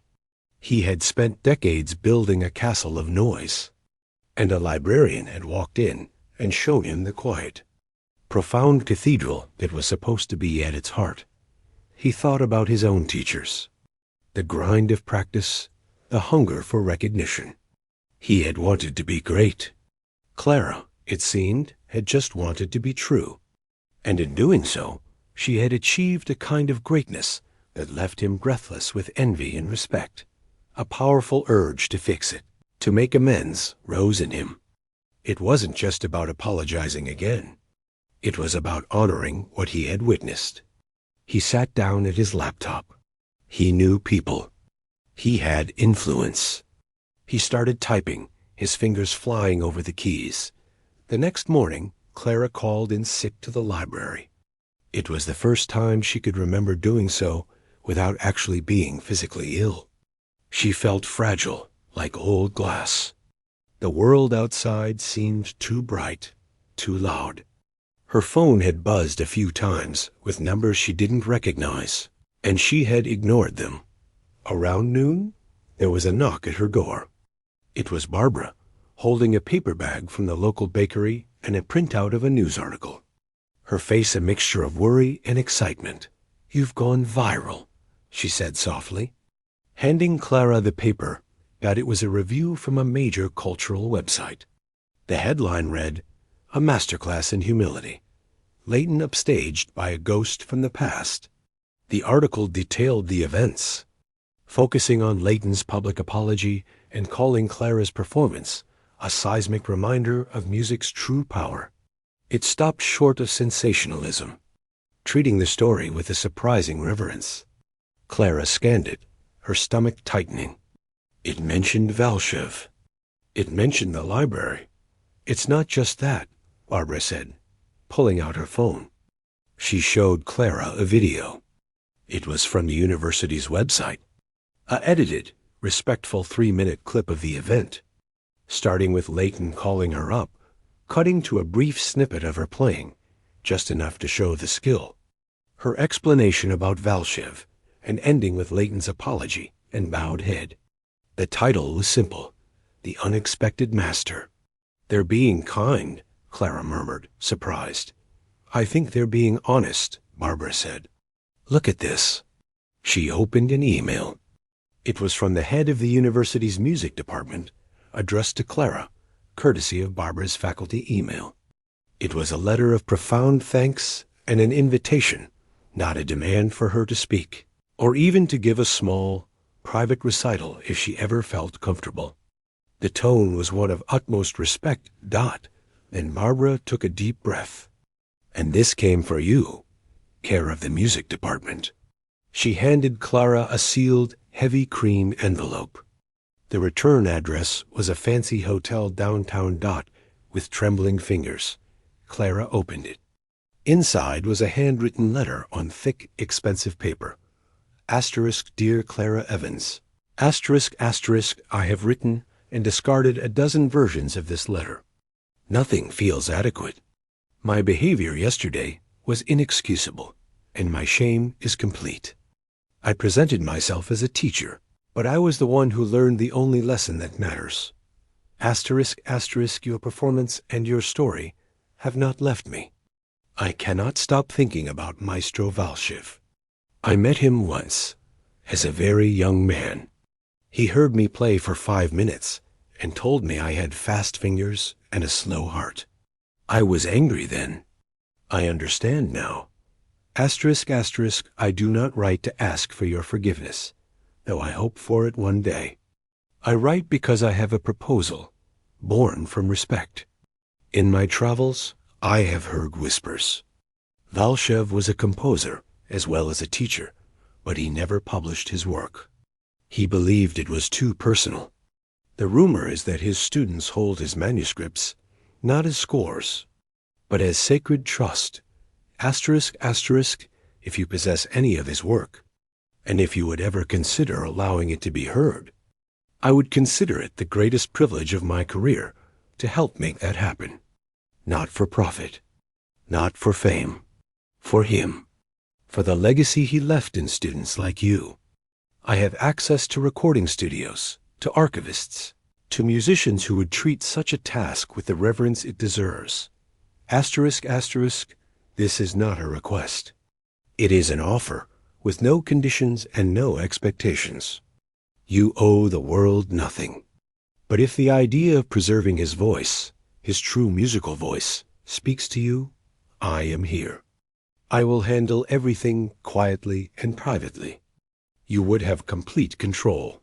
He had spent decades building a castle of noise, and a librarian had walked in and shown him the quiet, profound cathedral that was supposed to be at its heart. He thought about his own teachers, the grind of practice, the hunger for recognition. He had wanted to be great. Clara, it seemed, had just wanted to be true. And in doing so, she had achieved a kind of greatness that left him breathless with envy and respect. A powerful urge to fix it, to make amends, rose in him. It wasn't just about apologizing again. It was about honoring what he had witnessed. He sat down at his laptop. He knew people. He had influence. He started typing, his fingers flying over the keys. The next morning, Clara called in sick to the library. It was the first time she could remember doing so without actually being physically ill. She felt fragile, like old glass. The world outside seemed too bright, too loud. Her phone had buzzed a few times with numbers she didn't recognize, and she had ignored them. Around noon, there was a knock at her door. It was Barbara, holding a paper bag from the local bakery and a printout of a news article. Her face a mixture of worry and excitement. "You've gone viral," she said softly. Handing Clara the paper, that it was a review from a major cultural website. The headline read, "A Masterclass in Humility. Layton upstaged by a ghost from the past." The article detailed the events, focusing on Layton's public apology and calling Clara's performance a seismic reminder of music's true power. It stopped short of sensationalism, treating the story with a surprising reverence. Clara scanned it, her stomach tightening. It mentioned Valchev. It mentioned the library. "It's not just that," Barbara said, pulling out her phone. She showed Clara a video. It was from the university's website. A edited, respectful 3-minute clip of the event, starting with Layton calling her up, cutting to a brief snippet of her playing, just enough to show the skill. Her explanation about Valchev, and ending with Layton's apology and bowed head. The title was simple, "The Unexpected Master." "They're being kind," Clara murmured, surprised. "I think they're being honest," Barbara said. Look at this. She opened an email. It was from the head of the university's music department, addressed to Clara, courtesy of Barbara's faculty email. It was a letter of profound thanks and an invitation, not a demand for her to speak, or even to give a small, private recital if she ever felt comfortable. The tone was one of utmost respect, and Barbara took a deep breath. And this came for you, care of the music department. She handed Clara a sealed, heavy cream envelope. The return address was a fancy hotel downtown. With trembling fingers, Clara opened it. Inside was a handwritten letter on thick, expensive paper. Asterisk, dear Clara Evans. Asterisk, asterisk, I have written and discarded a dozen versions of this letter. Nothing feels adequate. My behavior yesterday was inexcusable, and my shame is complete. I presented myself as a teacher, but I was the one who learned the only lesson that matters. Asterisk, asterisk, your performance and your story have not left me. I cannot stop thinking about Maestro Valshev. I met him once, as a very young man. He heard me play for 5 minutes and told me I had fast fingers and a slow heart. I was angry then. I understand now. Asterisk, asterisk, I do not write to ask for your forgiveness, though I hope for it one day. I write because I have a proposal, born from respect. In my travels, I have heard whispers. Valshev was a composer as well as a teacher, but he never published his work. He believed it was too personal. The rumor is that his students hold his manuscripts not as scores, but as sacred trust. Asterisk, asterisk, if you possess any of his work, and if you would ever consider allowing it to be heard, I would consider it the greatest privilege of my career to help make that happen. Not for profit, not for fame, for him, for the legacy he left in students like you. I have access to recording studios, to archivists, to musicians who would treat such a task with the reverence it deserves. Asterisk, asterisk, this is not a request. It is an offer, with no conditions and no expectations. You owe the world nothing. But if the idea of preserving his voice, his true musical voice, speaks to you, I am here. I will handle everything quietly and privately. You would have complete control.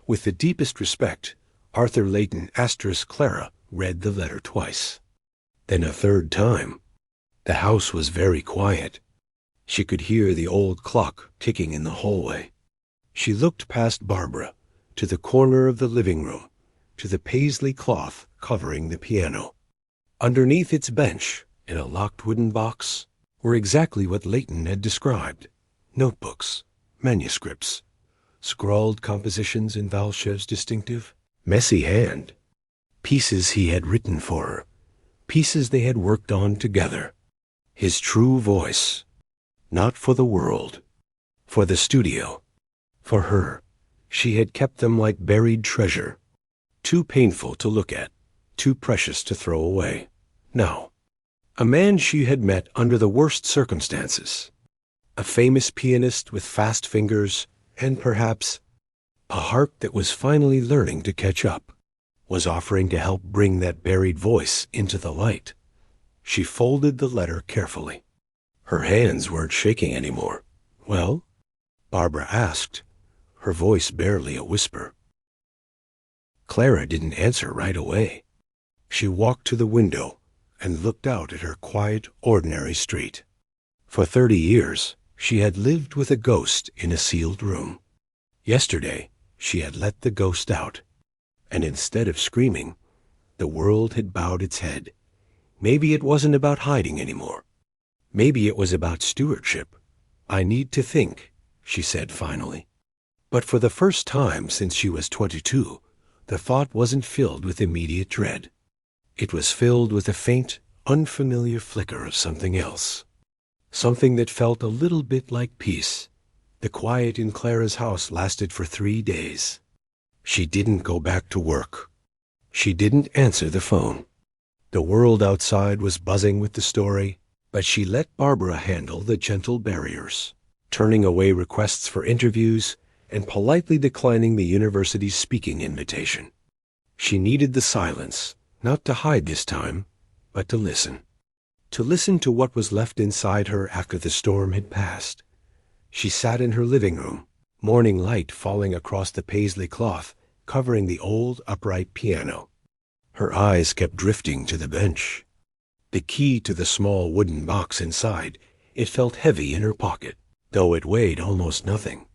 With the deepest respect, Arthur Layton asterisk Clara read the letter twice. Then a third time. The house was very quiet. She could hear the old clock ticking in the hallway. She looked past Barbara, to the corner of the living room, to the paisley cloth covering the piano. Underneath its bench, in a locked wooden box, were exactly what Layton had described: notebooks, manuscripts, scrawled compositions in Valshev's distinctive, messy hand, pieces he had written for her, pieces they had worked on together. His true voice, not for the world, for the studio, for her. She had kept them like buried treasure, too painful to look at, too precious to throw away. Now, a man she had met under the worst circumstances, a famous pianist with fast fingers and perhaps a heart that was finally learning to catch up, was offering to help bring that buried voice into the light. She folded the letter carefully. Her hands weren't shaking anymore. Well? Barbara asked, her voice barely a whisper. Clara didn't answer right away. She walked to the window and looked out at her quiet, ordinary street. For 30 years, she had lived with a ghost in a sealed room. Yesterday, she had let the ghost out, and instead of screaming, the world had bowed its head. Maybe it wasn't about hiding anymore. Maybe it was about stewardship. I need to think, she said finally. But for the first time since she was 22, the thought wasn't filled with immediate dread. It was filled with a faint, unfamiliar flicker of something else. Something that felt a little bit like peace. The quiet in Clara's house lasted for 3 days. She didn't go back to work. She didn't answer the phone. The world outside was buzzing with the story, but she let Barbara handle the gentle barriers. turning away requests for interviews and politely declining the university's speaking invitation. She needed the silence, not to hide this time, but to listen. To listen to what was left inside her after the storm had passed. She sat in her living room, morning light falling across the paisley cloth covering the old upright piano. Her eyes kept drifting to the bench. The key to the small wooden box inside, it felt heavy in her pocket, though it weighed almost nothing.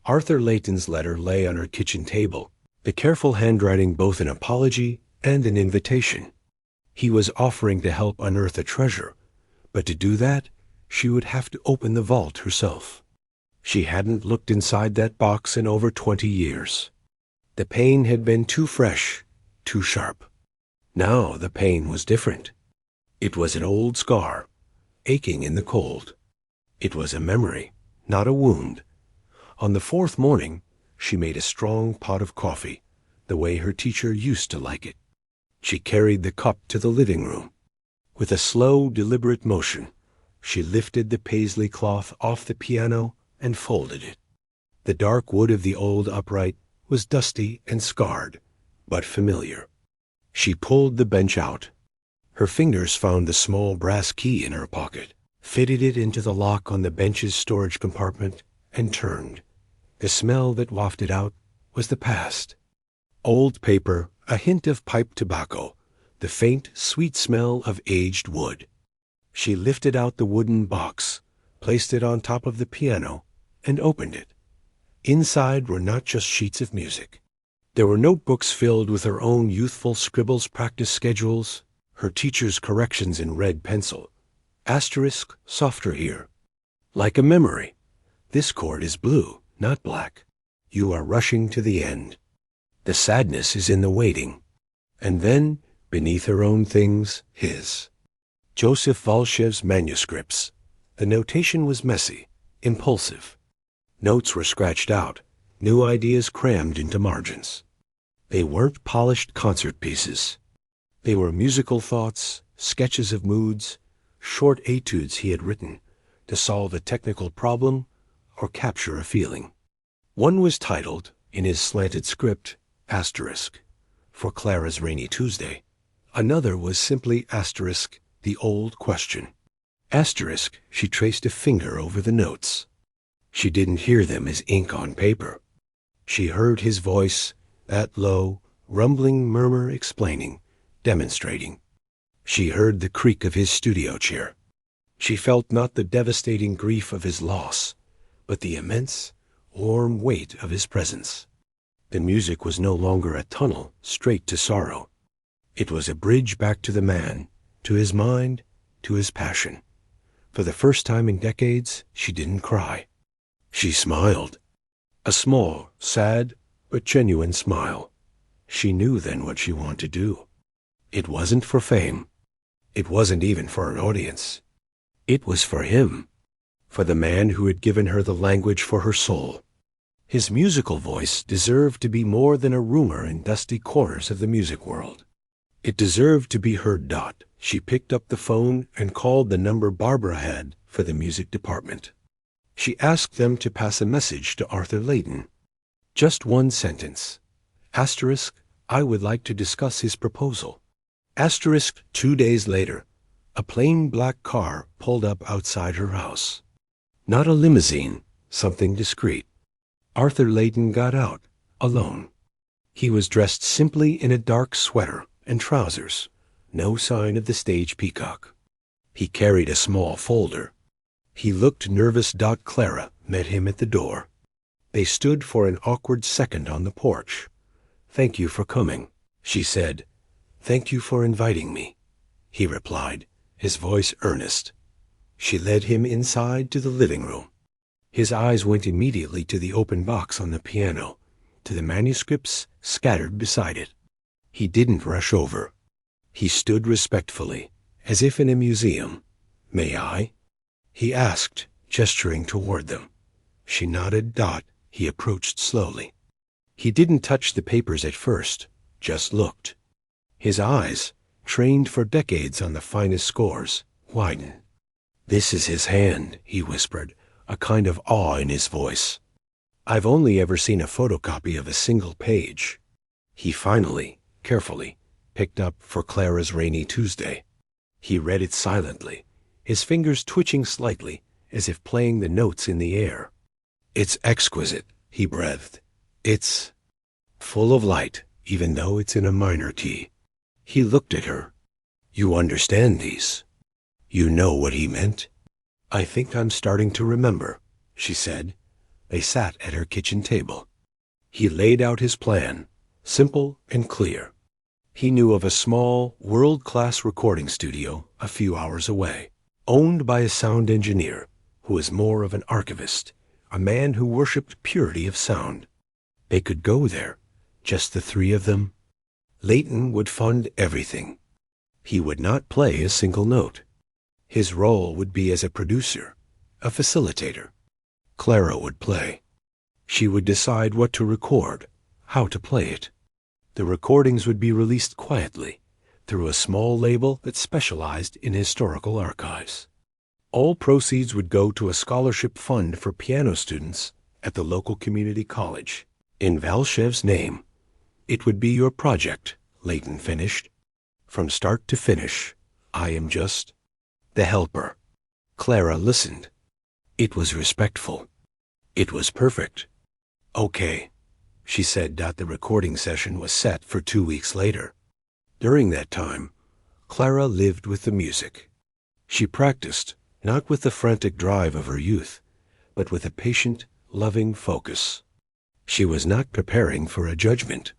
Arthur Layton's letter lay on her kitchen table, the careful handwriting both an apology and an invitation. He was offering to help unearth a treasure, but to do that, she would have to open the vault herself. She hadn't looked inside that box in over 20 years. The pain had been too fresh, too sharp. Now the pain was different. It was an old scar, aching in the cold. It was a memory, not a wound. On the fourth morning, she made a strong pot of coffee, the way her teacher used to like it. She carried the cup to the living room. With a slow, deliberate motion, she lifted the paisley cloth off the piano and folded it. The dark wood of the old upright was dusty and scarred, but familiar. She pulled the bench out. Her fingers found the small brass key in her pocket, fitted it into the lock on the bench's storage compartment, and turned. The smell that wafted out was the past. Old paper, a hint of pipe tobacco, the faint, sweet smell of aged wood. She lifted out the wooden box, placed it on top of the piano, and opened it. Inside were not just sheets of music. There were notebooks filled with her own youthful scribbles practice schedules, her teacher's corrections in red pencil. Asterisk, softer here. Like a memory. This chord is blue, not black. You are rushing to the end. The sadness is in the waiting. And then, beneath her own things, his. Joseph Valchev's manuscripts. The notation was messy, impulsive. Notes were scratched out, new ideas crammed into margins. They weren't polished concert pieces. They were musical thoughts, sketches of moods, short etudes he had written to solve a technical problem or capture a feeling. One was titled, in his slanted script, Asterisk, for Clara's Rainy Tuesday. Another was simply Asterisk, the old question. Asterisk, she traced a finger over the notes. She didn't hear them as ink on paper. She heard his voice, that low, rumbling murmur explaining, demonstrating. She heard the creak of his studio chair. She felt not the devastating grief of his loss, but the immense, warm weight of his presence. The music was no longer a tunnel straight to sorrow. It was a bridge back to the man, to his mind, to his passion. For the first time in decades, she didn't cry. She smiled. A small, sad, but genuine smile. She knew then what she wanted to do. It wasn't for fame. It wasn't even for an audience. It was for him. For the man who had given her the language for her soul. His musical voice deserved to be more than a rumor in dusty corners of the music world. It deserved to be heard. She picked up the phone and called the number Barbara had for the music department. She asked them to pass a message to Arthur Layton. Just one sentence. Asterisk, I would like to discuss his proposal. Asterisk, 2 days later, a plain black car pulled up outside her house. Not a limousine, something discreet. Arthur Layton got out, alone. He was dressed simply in a dark sweater and trousers, no sign of the stage peacock. He carried a small folder. He looked nervous. Clara met him at the door. They stood for an awkward second on the porch. Thank you for coming, she said. Thank you for inviting me, he replied, his voice earnest. She led him inside to the living room. His eyes went immediately to the open box on the piano, to the manuscripts scattered beside it. He didn't rush over. He stood respectfully, as if in a museum. May I? He asked, gesturing toward them. She nodded. He approached slowly. He didn't touch the papers at first, just looked. His eyes, trained for decades on the finest scores, widened. This is his hand, he whispered, a kind of awe in his voice. "I've only ever seen a photocopy of a single page." He finally, carefully, picked up For Clara's Rainy Tuesday. He read it silently, his fingers twitching slightly, as if playing the notes in the air. "It's exquisite," he breathed. "It's full of light, even though it's in a minor key." He looked at her. "You understand these? You know what he meant?" "I think I'm starting to remember," she said. They sat at her kitchen table. He laid out his plan, simple and clear. He knew of a small, world-class recording studio a few hours away, owned by a sound engineer who was more of an archivist, a man who worshipped purity of sound. They could go there, just the three of them. Leighton would fund everything. He would not play a single note. His role would be as a producer, a facilitator. Clara would play. She would decide what to record, how to play it. The recordings would be released quietly through a small label that specialized in historical archives. All proceeds would go to a scholarship fund for piano students at the local community college. In Valshev's name. "It would be your project," Leighton finished. "From start to finish, I am just the helper." Clara listened. It was respectful. It was perfect. "Okay," she said. The recording session was set for 2 weeks later. During that time, Clara lived with the music. She practiced, not with the frantic drive of her youth, but with a patient, loving focus. She was not preparing for a judgment.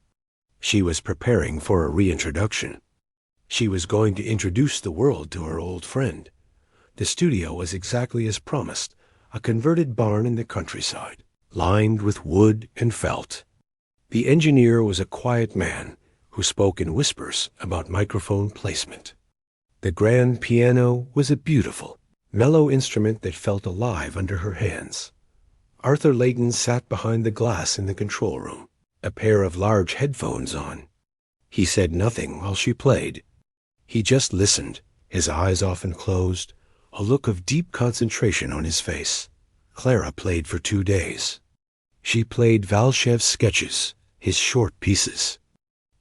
She was preparing for a reintroduction. She was going to introduce the world to her old friend. The studio was exactly as promised, a converted barn in the countryside, lined with wood and felt. The engineer was a quiet man who spoke in whispers about microphone placement. The grand piano was a beautiful, mellow instrument that felt alive under her hands. Arthur Leighton sat behind the glass in the control room, a pair of large headphones on. He said nothing while she played. He just listened, his eyes often closed, a look of deep concentration on his face. Clara played for 2 days. She played Valshev's sketches, his short pieces.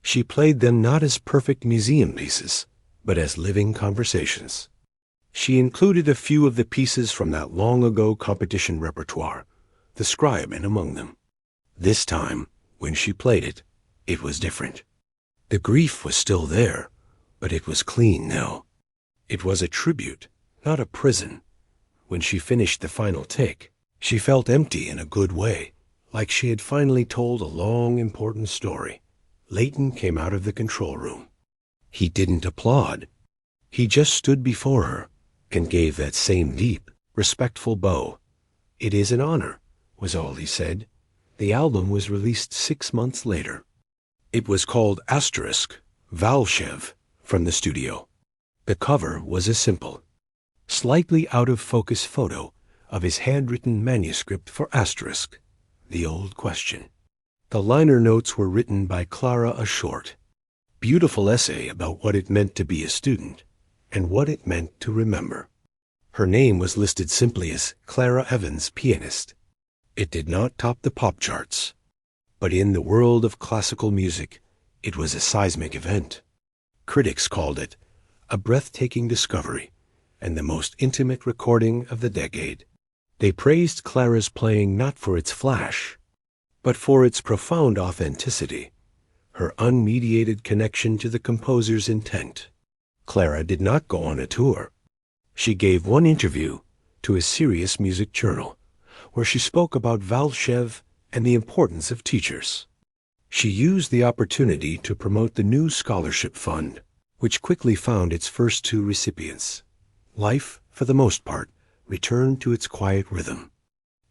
She played them not as perfect museum pieces, but as living conversations. She included a few of the pieces from that long-ago competition repertoire, the Scriabin among them. This time, when she played it, it was different. The grief was still there, but it was clean now. It was a tribute, not a prison. When she finished the final take, she felt empty in a good way, like she had finally told a long, important story. Leighton came out of the control room. He didn't applaud. He just stood before her and gave that same deep, respectful bow. "It is an honor," was all he said. The album was released 6 months later. It was called Asterisk, Valshev, from the studio. The cover was a simple, slightly out-of-focus photo of his handwritten manuscript for Asterisk, the old question. The liner notes were written by Clara, a short, beautiful essay about what it meant to be a student and what it meant to remember. Her name was listed simply as Clara Evans, Pianist. It did not top the pop charts, but in the world of classical music, it was a seismic event. Critics called it a breathtaking discovery and the most intimate recording of the decade. They praised Clara's playing not for its flash, but for its profound authenticity, her unmediated connection to the composer's intent. Clara did not go on a tour. She gave one interview to a serious music journal, where she spoke about Valshev and the importance of teachers. She used the opportunity to promote the new scholarship fund, which quickly found its first 2 recipients. Life, for the most part, returned to its quiet rhythm.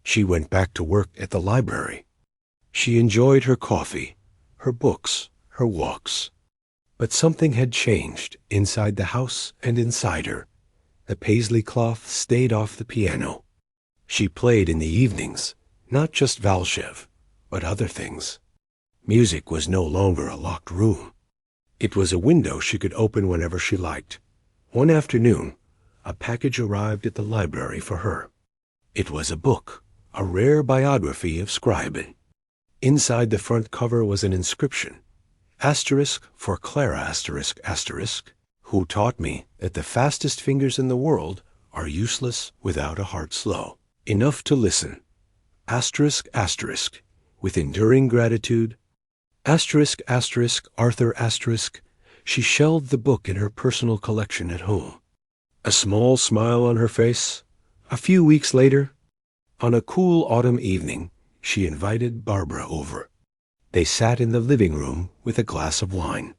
She went back to work at the library. She enjoyed her coffee, her books, her walks. But something had changed inside the house and inside her. The paisley cloth stayed off the piano. She played in the evenings, not just Valshev, but other things. Music was no longer a locked room. It was a window she could open whenever she liked. One afternoon, a package arrived at the library for her. It was a book, a rare biography of Scriabin. Inside the front cover was an inscription, asterisk for Clara asterisk asterisk, who taught me that the fastest fingers in the world are useless without a heart slow. Enough to listen. Asterisk asterisk, with enduring gratitude. Asterisk asterisk Arthur asterisk. She shelved the book in her personal collection at home. A small smile on her face. A few weeks later, on a cool autumn evening, she invited Barbara over. They sat in the living room with a glass of wine.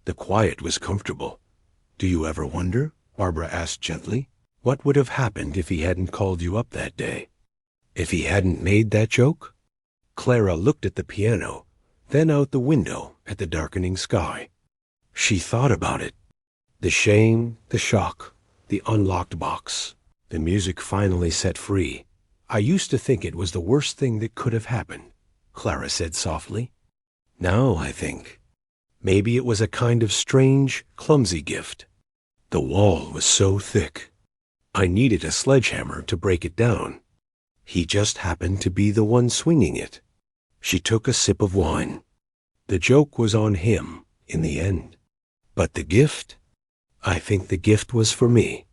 The quiet was comfortable. "Do you ever wonder," Barbara asked gently, "what would have happened if he hadn't called you up that day? If he hadn't made that joke?" Clara looked at the piano, then out the window at the darkening sky. She thought about it. The shame, the shock, the unlocked box, the music finally set free. "I used to think it was the worst thing that could have happened," Clara said softly. "Now I think maybe it was a kind of strange, clumsy gift. The wall was so thick. I needed a sledgehammer to break it down. He just happened to be the one swinging it." She took a sip of wine. "The joke was on him in the end. But the gift? I think the gift was for me."